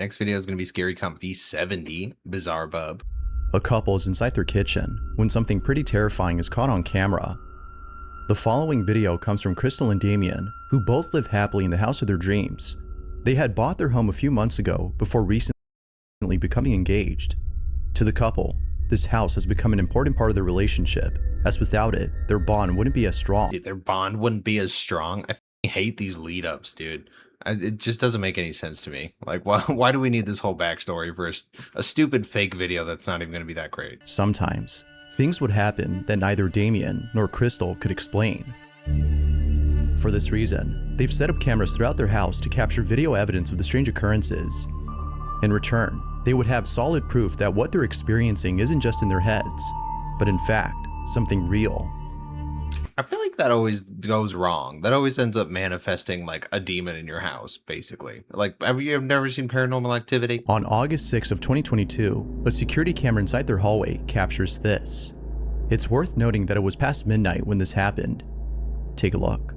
Next video is going to be Scary Comp V70, Bizarre Bub. A couple is inside their kitchen when something pretty terrifying is caught on camera. The following video comes from Crystal and Damien, who both live happily in the house of their dreams. They had bought their home a few months ago before recently becoming engaged. To the couple, this house has become an important part of their relationship, as without it, their bond wouldn't be as strong. Dude, their bond wouldn't be as strong. I hate these lead-ups, dude. It just doesn't make any sense to me. Like, why do we need this whole backstory for a stupid fake video that's not even going to be that great? Sometimes, things would happen that neither Damien nor Crystal could explain. For this reason, they've set up cameras throughout their house to capture video evidence of the strange occurrences. In return, they would have solid proof that what they're experiencing isn't just in their heads, but in fact, something real. I feel like that always goes wrong. That always ends up manifesting like a demon in your house, basically. Like, have you never seen Paranormal Activity? On August 6th of 2022, a security camera inside their hallway captures this. It's worth noting that it was past midnight when this happened. Take a look.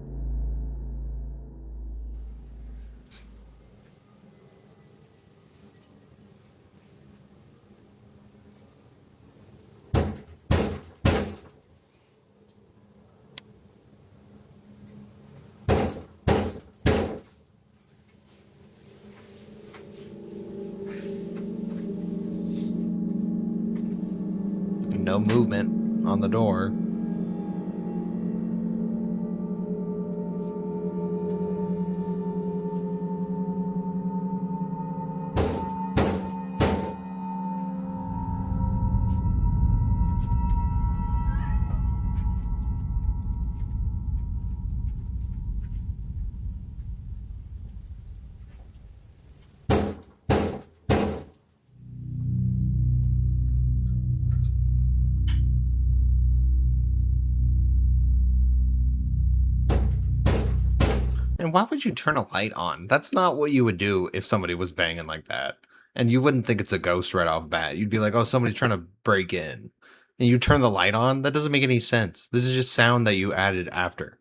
No movement on the door. And why would you turn a light on? That's not what you would do if somebody was banging like that. And you wouldn't think it's a ghost right off bat. You'd be like, oh, somebody's trying to break in. And you turn the light on? That doesn't make any sense. This is just sound that you added after.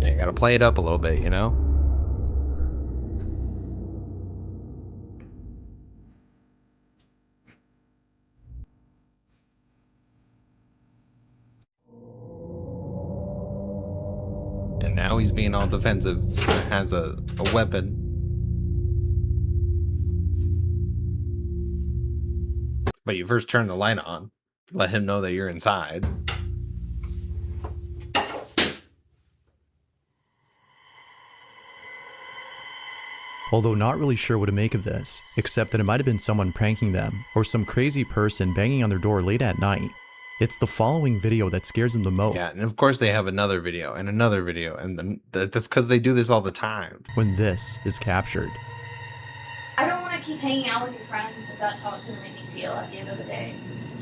You gotta play it up a little bit, you know? And now he's being all defensive. Has a weapon. But you first turn the light on. Let him know that you're inside. Although not really sure what to make of this, except that it might have been someone pranking them, or some crazy person banging on their door late at night. It's the following video that scares them the most. Yeah, and of course they have another video, and another video, and then that's because they do this all the time. When this is captured. I don't want to keep hanging out with your friends if that's how it's going to make me feel at the end of the day.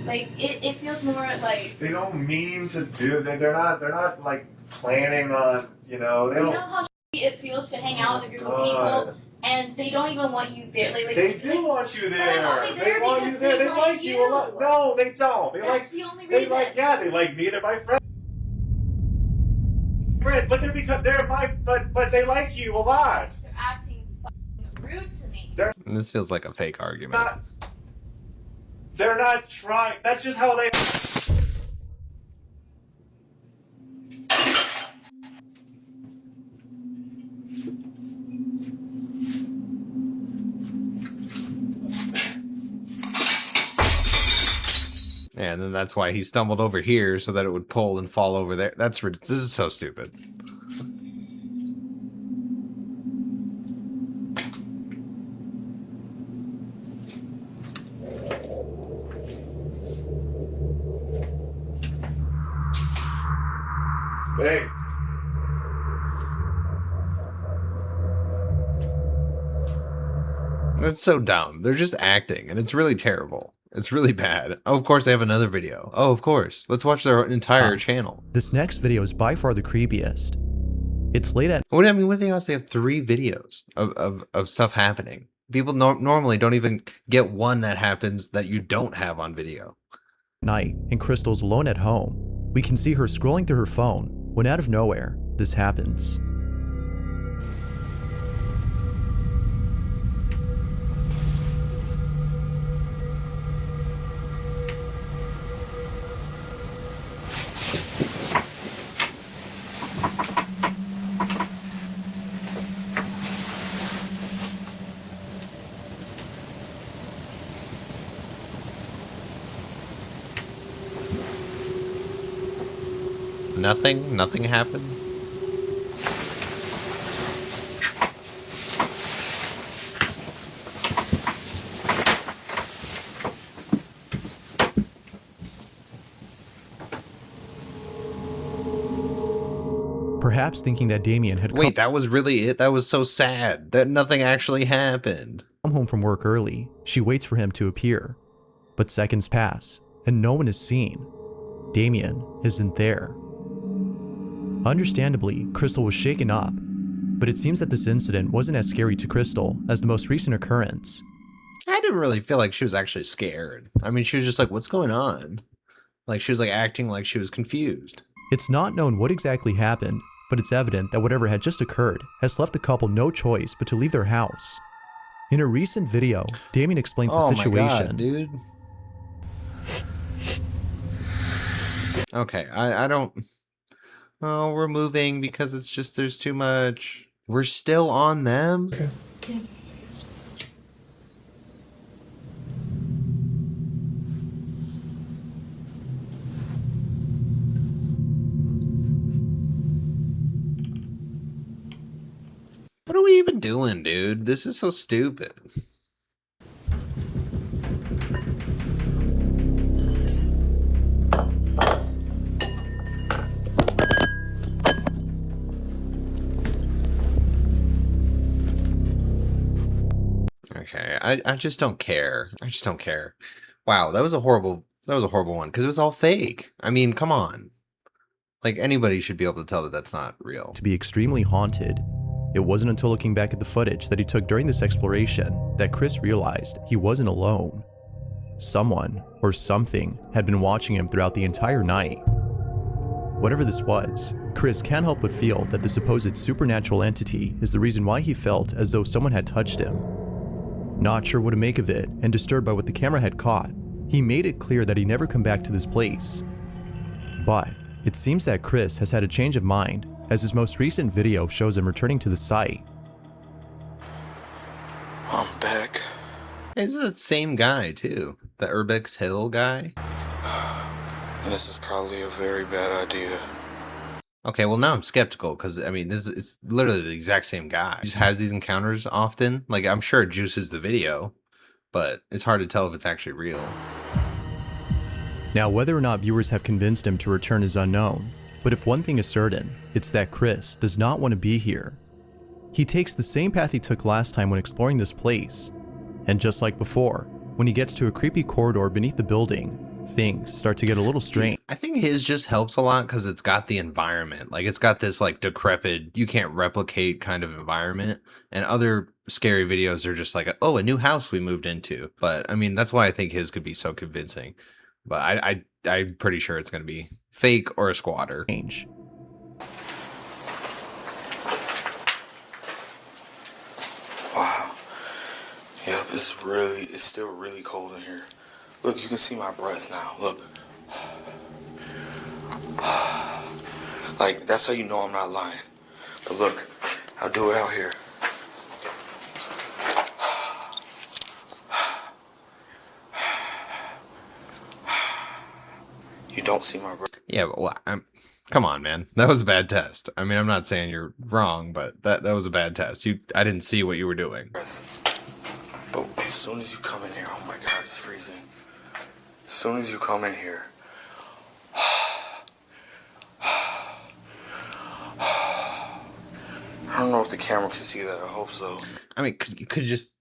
Like, it feels more like... They don't mean to do that. They're not like planning on, you know, they Do you don't... know how it feels to hang out with a group of people and they don't even want you there? Like, they do want you there. But I'm only there they want you because there. they They like you a lot. No, they don't. They That's the only reason. they like me. They're my friends. But they're because they're my but they like you a lot. They're acting fucking rude to me. And this feels like a fake argument. They're not trying. That's just how they... Yeah, and then that's why he stumbled over here so that it would pull and fall over there. This is so stupid. Hey. That's so dumb. They're just acting, and it's really terrible. It's really bad. Oh, of course they have another video. Oh, of course. Let's watch their entire channel. This next video is by far the creepiest. It's late at What do they also have 3 videos of stuff happening? People normally don't even get one that happens that you don't have on video. night and Crystal's alone at home. We can see her scrolling through her phone when out of nowhere, this happens. Nothing happens. Perhaps thinking that Damien had Wait, that was really it? That was so sad that nothing actually happened. come home from work early, she waits for him to appear. But seconds pass, and no one is seen. Damien isn't there. Understandably, Crystal was shaken up, but it seems that this incident wasn't as scary to Crystal as the most recent occurrence. I didn't really feel like she was actually scared. I mean, she was just like, what's going on? Like, she was like acting like she was confused. It's not known what exactly happened, but it's evident that whatever had just occurred has left the couple no choice but to leave their house. In a recent video, Damien explains the situation. My God, dude. Okay, I don't... Oh, we're moving because it's just there's too much. We're still on them? Okay. What are we even doing, dude? This is so stupid. Okay, I just don't care. I just don't care. Wow, that was a horrible one because it was all fake. I mean, come on. Like, anybody should be able to tell that that's not real. To be extremely haunted. It wasn't until looking back at the footage that he took during this exploration that Chris realized he wasn't alone. Someone or something had been watching him throughout the entire night. Whatever this was, Chris can't help but feel that the supposed supernatural entity is the reason why he felt as though someone had touched him. Not sure what to make of it and disturbed by what the camera had caught, he made it clear that he'd never come back to this place. But it seems that Chris has had a change of mind, as his most recent video shows him returning to the site. I'm back. This is the same guy, too. The Urbex Hill guy. And this is probably a very bad idea. Okay, well, now I'm skeptical, because, I mean, it's literally the exact same guy. He just has these encounters often. Like, I'm sure it juices the video, but it's hard to tell if it's actually real. Now, whether or not viewers have convinced him to return is unknown, but if one thing is certain, it's that Chris does not want to be here. He takes the same path he took last time when exploring this place, and just like before, when he gets to a creepy corridor beneath the building, things start to get a little strange. I think his just helps a lot because it's got the environment. Like, it's got this, like, decrepit, you can't replicate kind of environment, and other scary videos are just like, oh, a new house we moved into. But, I mean, that's why I think his could be so convincing. But I'm pretty sure it's going to be fake or a squatter. Wow. Yep, it's still really cold in here. Look, you can see my breath now. Look. Like, that's how you know I'm not lying. But look, I'll do it out here. You don't see my breath. Yeah, but well, come on, man. That was a bad test. I mean, I'm not saying you're wrong, but that was a bad test. I didn't see what you were doing. But as soon as you come in here, oh my God, it's freezing. As soon as you come in here, I don't know if the camera can see that. I hope so. I mean, 'cause you could just,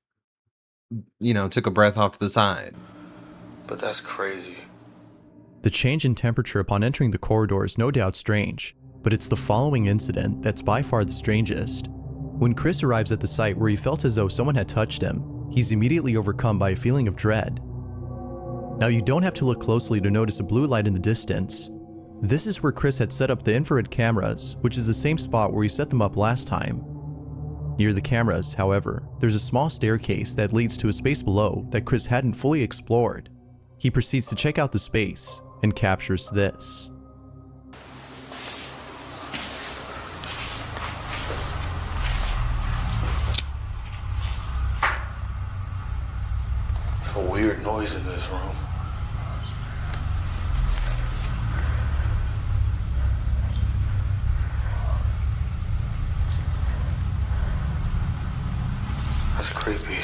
took a breath off to the side. But that's crazy. The change in temperature upon entering the corridor is no doubt strange, But it's the following incident that's by far the strangest. When Chris arrives at the site where he felt as though someone had touched him, he's immediately overcome by a feeling of dread. Now you don't have to look closely to notice a blue light in the distance. This is where Chris had set up the infrared cameras, which is the same spot where he set them up last time. Near the cameras, however, there's a small staircase that leads to a space below that Chris hadn't fully explored. He proceeds to check out the space and captures this. It's a weird noise in this room. That's creepy.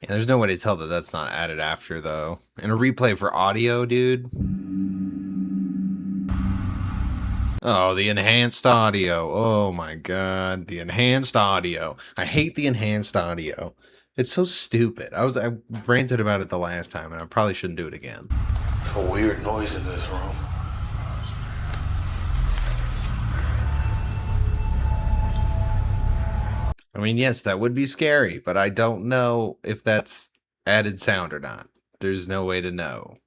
Yeah, there's no way to tell that that's not added after, though. And a replay for audio, dude. Oh, the enhanced audio. Oh my god, the enhanced audio. I hate the enhanced audio. It's so stupid. I ranted about it the last time, and I probably shouldn't do it again. It's a weird noise in this room. I mean, yes, that would be scary, but I don't know if that's added sound or not. There's no way to know.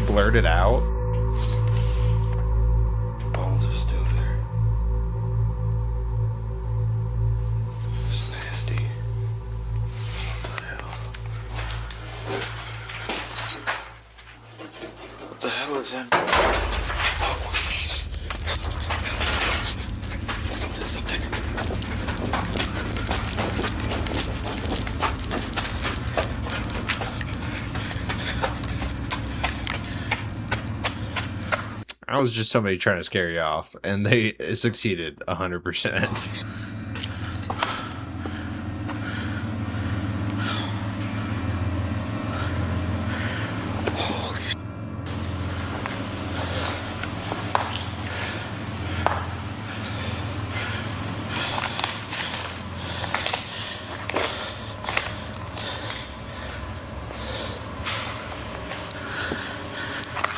Blurt it out. Bones are still there. It's nasty. What the hell is that? Something's up there. I was just somebody trying to scare you off, and they succeeded 100%.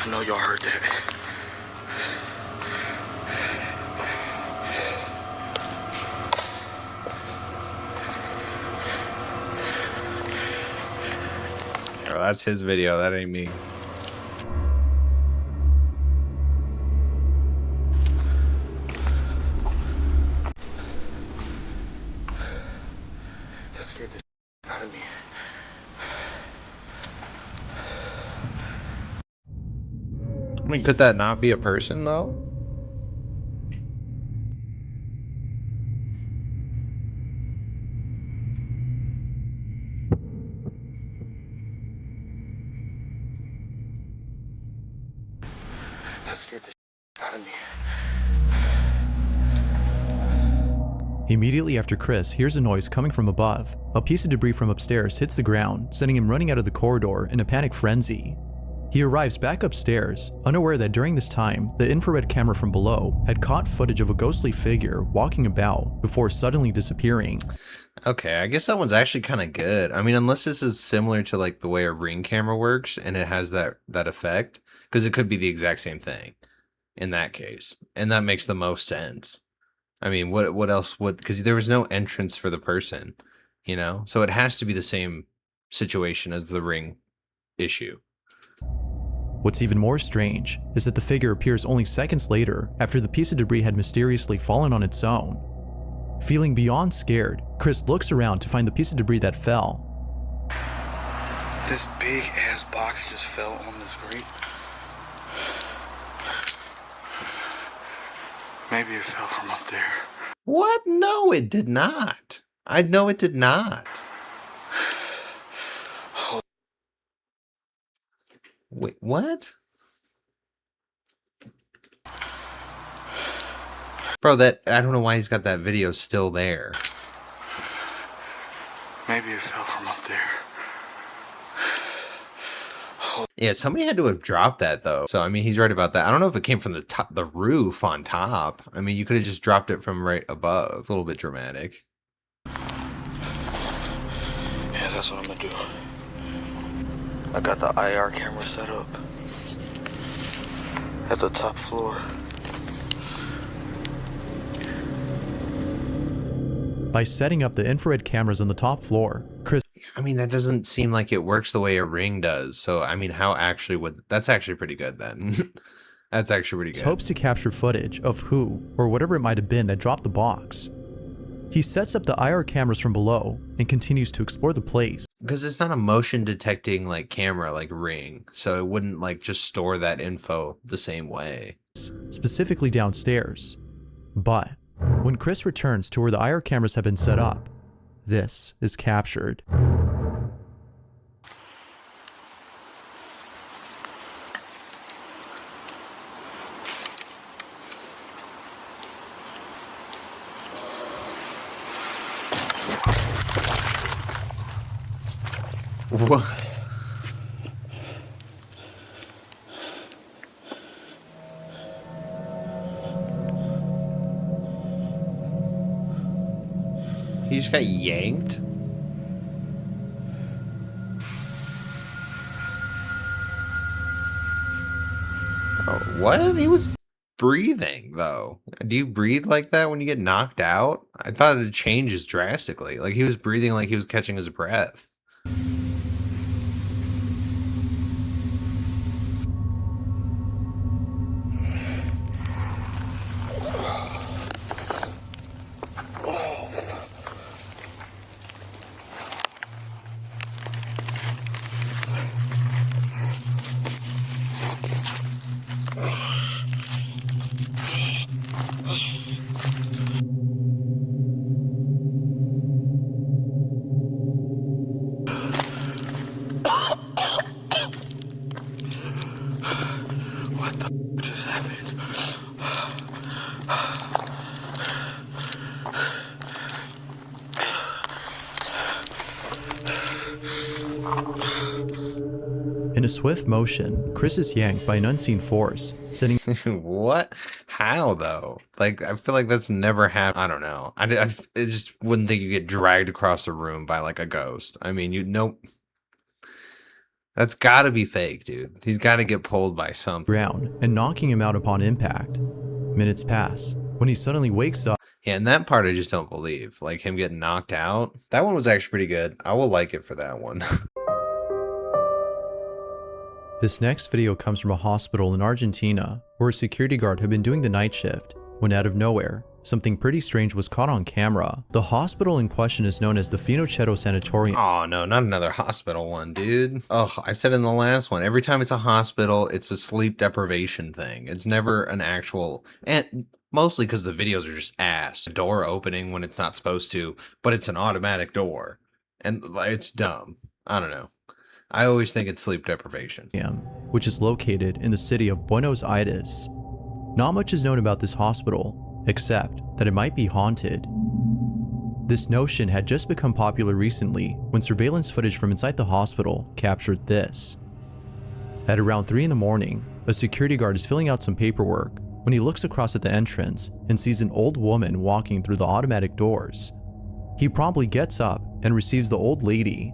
I know y'all heard that. Oh, that's his video. That ain't me. That scared the out of me. I mean, could that not be a person, though? That scared the out of me. Immediately after Chris hears a noise coming from above, a piece of debris from upstairs hits the ground, sending him running out of the corridor in a panic frenzy. He arrives back upstairs, unaware that during this time, the infrared camera from below had caught footage of a ghostly figure walking about before suddenly disappearing. Okay, I guess that one's actually kind of good. I mean, unless this is similar to like the way a Ring camera works and it has that effect, because it could be the exact same thing in that case, and that makes the most sense. I mean, what else would? Because there was no entrance for the person, you know, so it has to be the same situation as the Ring issue. What's even more strange is that the figure appears only seconds later after the piece of debris had mysteriously fallen on its own. Feeling beyond scared, Chris looks around to find the piece of debris that fell. This big ass box just fell on the screen. Maybe it fell from up there. What? No, it did not. I know it did not. Wait, what? Bro, that I don't know why he's got that video still there. Maybe it fell from up there. Yeah, somebody had to have dropped that though. So I mean, he's right about that. I don't know if it came from the top, the roof on top. I mean, you could have just dropped it from right above. It's a little bit dramatic. Yeah, that's what I'm gonna do. I got the IR camera set up at the top floor. By setting up the infrared cameras on the top floor, Chris I mean, that doesn't seem like it works the way a Ring does. So I mean, how actually would that's actually pretty good then. That's actually pretty good. hopes to capture footage of who or whatever it might have been that dropped the box. He sets up the IR cameras from below and continues to explore the place. Because it's not a motion detecting like camera like Ring, so it wouldn't like just store that info the same way. Specifically downstairs. But when Chris returns to where the IR cameras have been set up, this is captured. What? He just got yanked? Oh, what? He was breathing, though. Do you breathe like that when you get knocked out? I thought it changes drastically. Like, he was breathing like he was catching his breath. What the just happened? In a swift motion, Chris is yanked by an unseen force, sending What? How, though? Like, I feel like that's never happened. I don't know. I just wouldn't think you get dragged across the room by, like, a ghost. I mean, nope. That's gotta be fake, dude. He's gotta get pulled by something. ground and knocking him out upon impact. Minutes pass when he suddenly wakes up. Yeah, and that part I just don't believe. Like, him getting knocked out. That one was actually pretty good. I will like it for that one. This next video comes from a hospital in Argentina where a security guard had been doing the night shift when out of nowhere, something pretty strange was caught on camera. The hospital in question is known as the Finochetto Sanatorium. Oh, no, not another hospital one, dude. Oh, I said in the last one, every time it's a hospital, it's a sleep deprivation thing. It's never an actual, and mostly because the videos are just ass. A door opening when it's not supposed to, but it's an automatic door. And it's dumb. I don't know. I always think it's sleep deprivation. Which is located in the city of Buenos Aires. Not much is known about this hospital, except that it might be haunted. This notion had just become popular recently when surveillance footage from inside the hospital captured this. At around 3 in the morning, a security guard is filling out some paperwork when he looks across at the entrance and sees an old woman walking through the automatic doors. He promptly gets up and receives the old lady.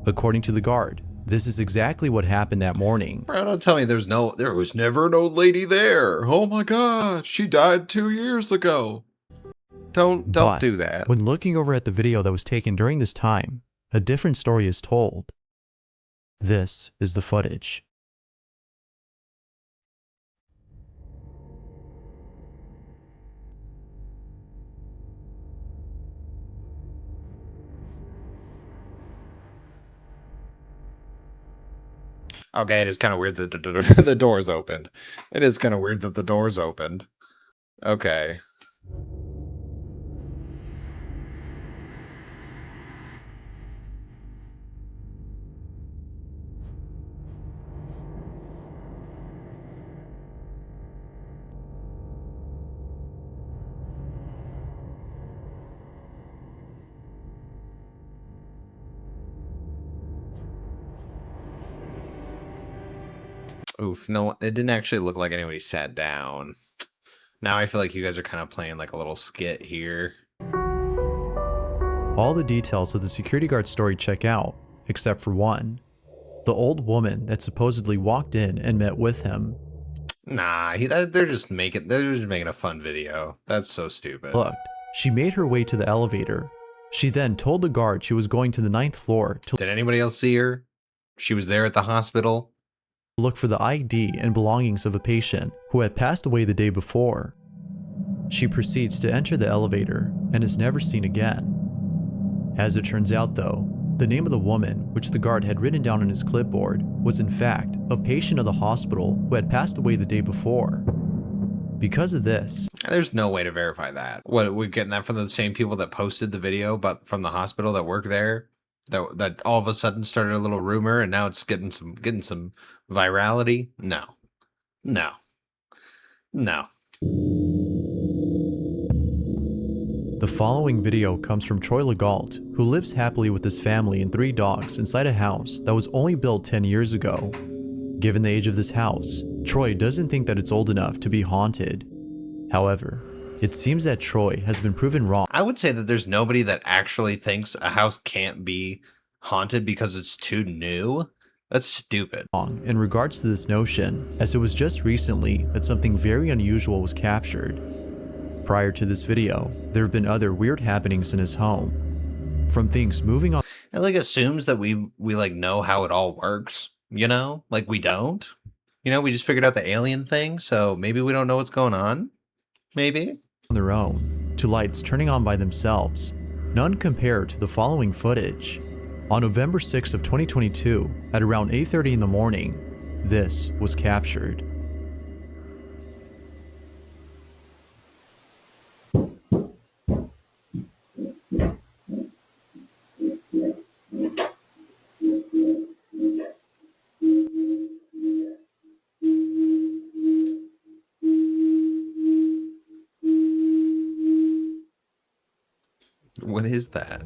According to the guard, this is exactly what happened that morning. Bro, don't tell me there was never an old lady there. Oh my god, she died 2 years ago. Don't But do that. when looking over at the video that was taken during this time, a different story is told. This is the footage. Okay, it is kind of weird that the door's opened. It is kind of weird that the door's opened. Okay. Oof, no, it didn't actually look like anybody sat down. Now I feel like you guys are kind of playing like a little skit here. All the details of the security guard story check out, except for one. The old woman that supposedly walked in and met with him. Nah, they're just making a fun video. That's so stupid. Looked. She made her way to the elevator. She then told the guard she was going to the 9th floor to Did anybody else see her? She was there at the hospital. look for the ID and belongings of a patient who had passed away the day before. She proceeds to enter the elevator and is never seen again. As it turns out though, the name of the woman, which the guard had written down on his clipboard, was in fact a patient of the hospital who had passed away the day before. Because of this, There's no way to verify that. What, we're getting that from the same people that posted the video, but from the hospital that work there, that all of a sudden started a little rumor, and now it's getting some virality. No. the following video comes from Troy Legault, who lives happily with his family and 3 dogs inside a house that was only built 10 years ago. Given the age of this house, Troy doesn't think that it's old enough to be haunted. However, it seems that Troy has been proven wrong. I would say that there's nobody that actually thinks a house can't be haunted because it's too new. That's stupid. In regards to this notion, as it was just recently that something very unusual was captured. Prior to this video, there have been other weird happenings in his home. From things moving on It like assumes that we like know how it all works, you know? Like we don't. You know, we just figured out the alien thing, so maybe we don't know what's going on. Maybe. their own, to lights turning on by themselves, none compare to the following footage. On November 6th of 2022, at around 8:30 in the morning, this was captured. What is that?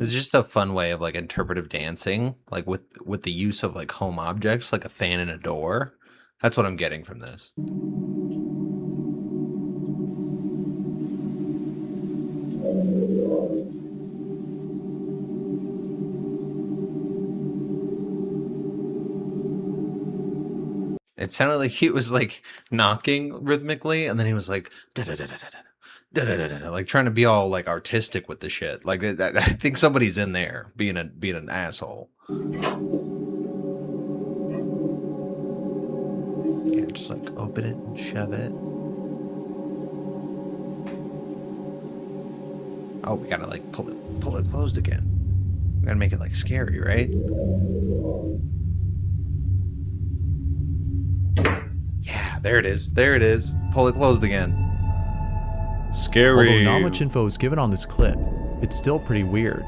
It's just a fun way of like interpretive dancing, like with the use of like home objects, like a fan and a door. That's what I'm getting from this. It sounded like he was like knocking rhythmically, and then he was like da-da-da-da-da-da, like trying to be all like artistic with the shit. Like I think somebody's in there being an asshole. Yeah, just like open it and shove it. Oh, we gotta like pull it closed again. We gotta make it like scary, right? Yeah, there it is. There it is. Pull it closed again. Scary. Although not much info is given on this clip, it's still pretty weird.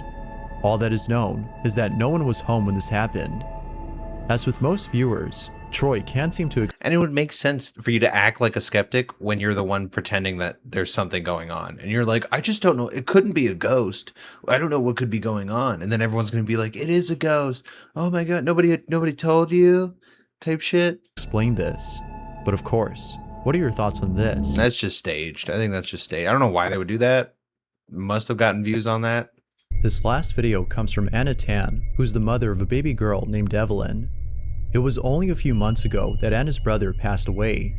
All that is known is that no one was home when this happened. As with most viewers, Troy can't seem to. And it would make sense for you to act like a skeptic when you're the one pretending that there's something going on. And you're like, I just don't know. It couldn't be a ghost. I don't know what could be going on. And then everyone's going to be like, it is a ghost. Oh my God. Nobody told you type shit. Explain this. But of course, what are your thoughts on this? That's just staged. I think that's just staged. I don't know why they would do that. Must have gotten views on that. This last video comes from Anna Tan, who's the mother of a baby girl named Evelyn. It was only a few months ago that Anna's brother passed away.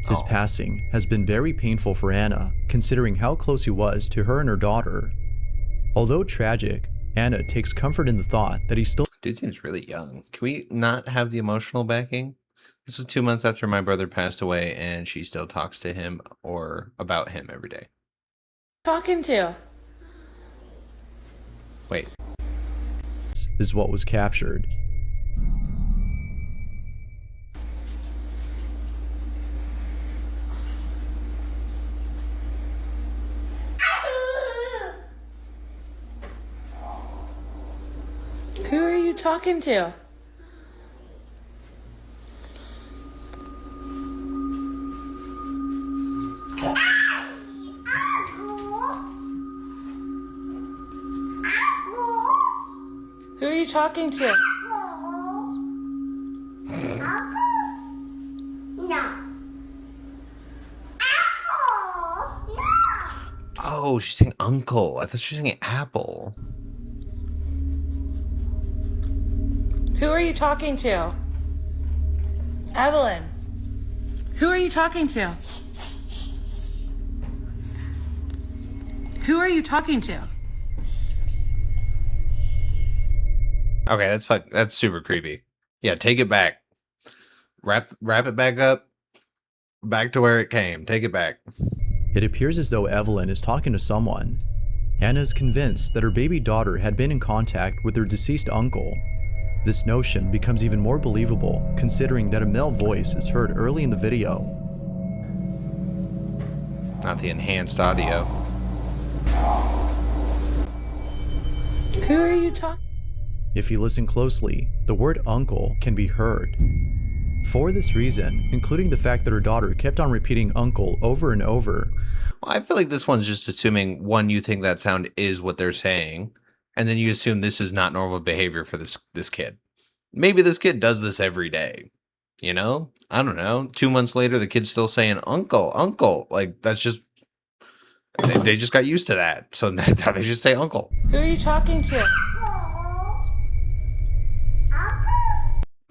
His passing has been very painful for Anna, considering how close he was to her and her daughter. Although tragic, Anna takes comfort in the thought that he still. Dude seems really young. Can we not have the emotional backing? This was 2 months after my brother passed away, and she still talks to him or about him every day. Talking to? Wait. Is what was captured. talking to? Who are you talking to? Oh, she's saying uncle. I thought she was saying apple. Who are you talking to? Evelyn. Who are you talking to? Who are you talking to? Okay, that's super creepy. Yeah, take it back. Wrap it back up. Back to where it came. Take it back. It appears as though Evelyn is talking to someone. Anna is convinced that her baby daughter had been in contact with her deceased uncle. This notion becomes even more believable considering that a male voice is heard early in the video. Not the enhanced audio. Who are you talking? If you listen closely, the word uncle can be heard. For this reason, including the fact that her daughter kept on repeating uncle over and over. Well, I feel like this one's just assuming, one, you think that sound is what they're saying, and then you assume this is not normal behavior for this kid. Maybe this kid does this every day. You know? I don't know. 2 months later, the kid's still saying uncle, uncle. Like, that's just... They just got used to that. So now they just say uncle. Who are you talking to?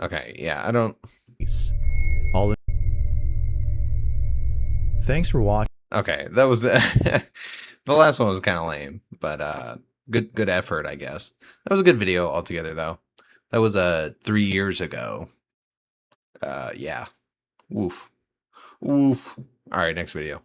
Okay, yeah, I don't... All in. Thanks for watching. Okay, that was... the last one was kind of lame, but good effort, I guess. That was a good video altogether, though. That was 3 years ago. Yeah. Woof. Woof. All right, next video.